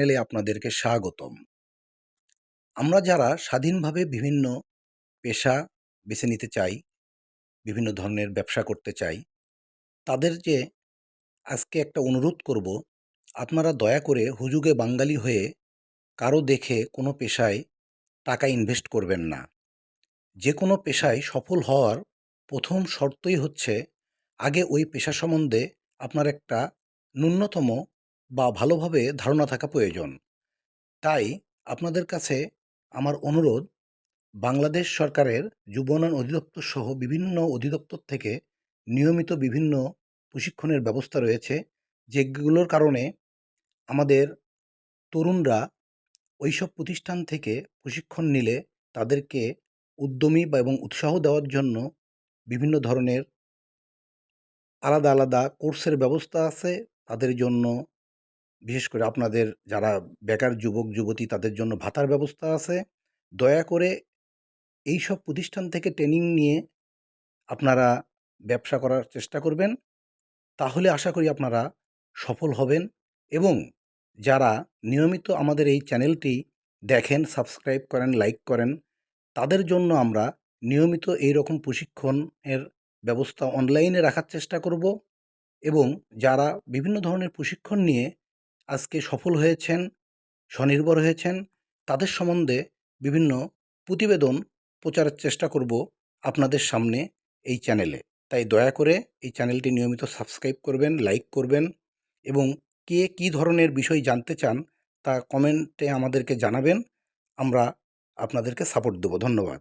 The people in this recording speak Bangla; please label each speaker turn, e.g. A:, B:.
A: চ্যানেলে আপনাদেরকে স্বাগতম। আমরা যারা স্বাধীনভাবে বিভিন্ন পেশা বেছে নিতে চাই, বিভিন্ন ধরনের ব্যবসা করতে চাই, তাদেরকে আজকে একটা অনুরোধ করব, আপনারা দয়া করে হুজুগে বাঙালি হয়ে কারো দেখে কোনো পেশায় টাকা ইনভেস্ট করবেন না। যে কোনো পেশায় সফল হওয়ার প্রথম শর্তই হচ্ছে আগে ওই পেশা সম্বন্ধে আপনার একটা ন্যূনতম বা ভালোভাবে ধারণা থাকা প্রয়োজন। তাই আপনাদের কাছে আমার অনুরোধ, বাংলাদেশ সরকারের যুব উন্নয়ন অধিদপ্তর সহ বিভিন্ন অধিদপ্তর থেকে নিয়মিত বিভিন্ন প্রশিক্ষণের ব্যবস্থা রয়েছে, যেগুলোর কারণে আমাদের তরুণরা ওইসব প্রতিষ্ঠান থেকে প্রশিক্ষণ নিলে তাদেরকে উদ্যমী এবং উৎসাহ দেওয়ার জন্য বিভিন্ন ধরনের আলাদা আলাদা কোর্সের ব্যবস্থা আছে। তাদের জন্য বিশেষ করে আপনাদের যারা বেকার যুবক যুবতী তাদের জন্য ভাতার ব্যবস্থা আছে। দয়া করে এইসব প্রতিষ্ঠান থেকে ট্রেনিং নিয়ে আপনারা ব্যবসা করার চেষ্টা করবেন। তাহলে আশা করি আপনারা সফল হবেন এবং যারা নিয়মিত আমাদের এই চ্যানেলটি দেখেন, সাবস্ক্রাইব করেন, লাইক করেন, তাদের জন্য আমরা নিয়মিত এইরকম প্রশিক্ষণের ব্যবস্থা অনলাইনে রাখার চেষ্টা করব এবং যারা বিভিন্ন ধরনের প্রশিক্ষণ নিয়ে আজকে সফল হয়েছেন, স্বনির্ভর হয়েছেন, তাদের সম্বন্ধে বিভিন্ন প্রতিবেদন প্রচারের চেষ্টা করব আপনাদের সামনে এই চ্যানেলে। তাই দয়া করে এই চ্যানেলটি নিয়মিত সাবস্ক্রাইব করবেন, লাইক করবেন এবং কে কী ধরনের বিষয় জানতে চান তা কমেন্টে আমাদেরকে জানাবেন। আমরা আপনাদেরকে সাপোর্ট দেব। ধন্যবাদ।